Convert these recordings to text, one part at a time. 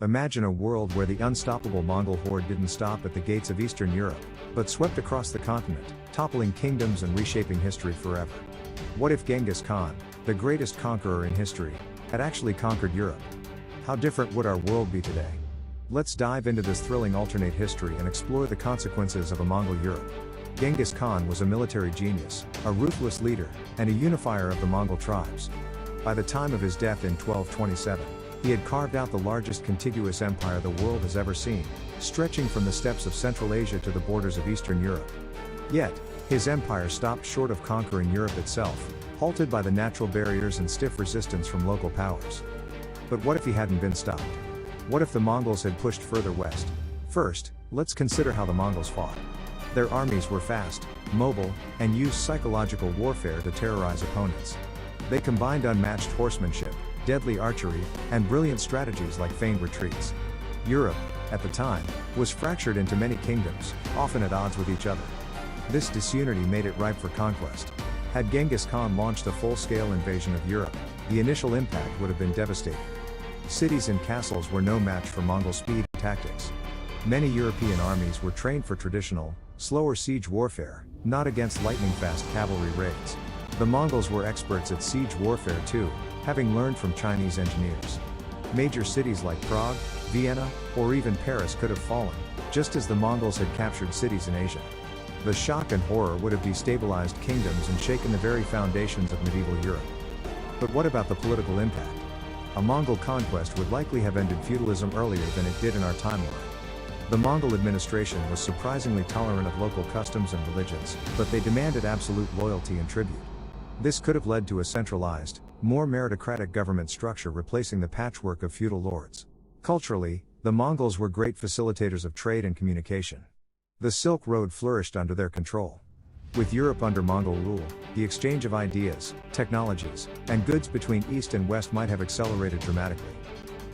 Imagine a world where the unstoppable Mongol horde didn't stop at the gates of Eastern Europe, but swept across the continent, toppling kingdoms and reshaping history forever. What if Genghis Khan, the greatest conqueror in history, had actually conquered Europe? How different would our world be today? Let's dive into this thrilling alternate history and explore the consequences of a Mongol Europe. Genghis Khan was a military genius, a ruthless leader, and a unifier of the Mongol tribes. By the time of his death in 1227, he had carved out the largest contiguous empire the world has ever seen, stretching from the steppes of Central Asia to the borders of Eastern Europe. Yet, his empire stopped short of conquering Europe itself, halted by the natural barriers and stiff resistance from local powers. But what if he hadn't been stopped? What if the Mongols had pushed further west? First, let's consider how the Mongols fought. Their armies were fast, mobile, and used psychological warfare to terrorize opponents. They combined unmatched horsemanship, deadly archery, and brilliant strategies like feigned retreats. Europe, at the time, was fractured into many kingdoms, often at odds with each other. This disunity made it ripe for conquest. Had Genghis Khan launched a full-scale invasion of Europe, the initial impact would have been devastating. Cities and castles were no match for Mongol speed and tactics. Many European armies were trained for traditional, slower siege warfare, not against lightning-fast cavalry raids. The Mongols were experts at siege warfare too, having learned from Chinese engineers. Major cities like Prague, Vienna, or even Paris could have fallen, just as the Mongols had captured cities in Asia. The shock and horror would have destabilized kingdoms and shaken the very foundations of medieval Europe. But what about the political impact? A Mongol conquest would likely have ended feudalism earlier than it did in our timeline. The Mongol administration was surprisingly tolerant of local customs and religions, but they demanded absolute loyalty and tribute. This could have led to a centralized, more meritocratic government structure replacing the patchwork of feudal lords. Culturally, the Mongols were great facilitators of trade and communication. The Silk Road flourished under their control. With Europe under Mongol rule, the exchange of ideas, technologies, and goods between East and West might have accelerated dramatically.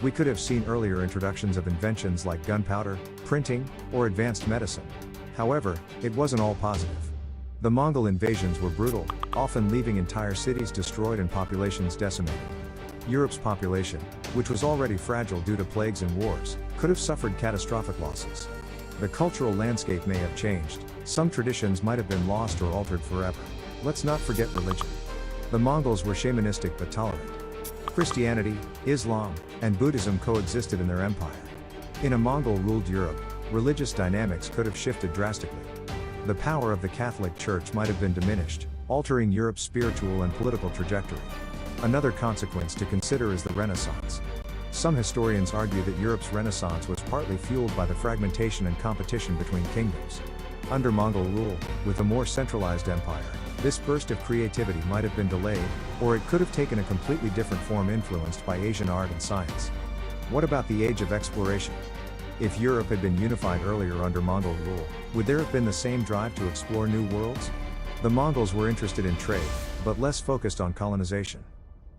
We could have seen earlier introductions of inventions like gunpowder, printing, or advanced medicine. However, it wasn't all positive. The Mongol invasions were brutal, often leaving entire cities destroyed and populations decimated. Europe's population, which was already fragile due to plagues and wars, could have suffered catastrophic losses. The cultural landscape may have changed, some traditions might have been lost or altered forever. Let's not forget religion. The Mongols were shamanistic but tolerant. Christianity, Islam, and Buddhism coexisted in their empire. In a Mongol-ruled Europe, religious dynamics could have shifted drastically. The power of the Catholic Church might have been diminished, altering Europe's spiritual and political trajectory. Another consequence to consider is the Renaissance. Some historians argue that Europe's Renaissance was partly fueled by the fragmentation and competition between kingdoms. Under Mongol rule, with a more centralized empire, this burst of creativity might have been delayed, or it could have taken a completely different form influenced by Asian art and science. What about the Age of Exploration? If Europe had been unified earlier under Mongol rule, would there have been the same drive to explore new worlds? The Mongols were interested in trade, but less focused on colonization.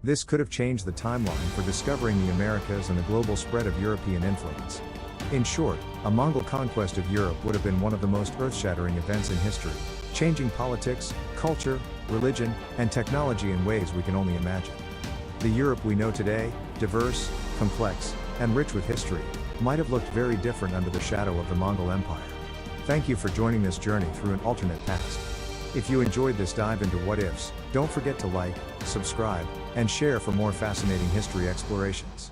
This could have changed the timeline for discovering the Americas and the global spread of European influence. In short, a Mongol conquest of Europe would have been one of the most earth-shattering events in history, changing politics, culture, religion, and technology in ways we can only imagine. The Europe we know today, diverse, complex, and rich with history, might have looked very different under the shadow of the Mongol Empire. Thank you for joining this journey through an alternate past. If you enjoyed this dive into what-ifs, don't forget to like, subscribe, and share for more fascinating history explorations.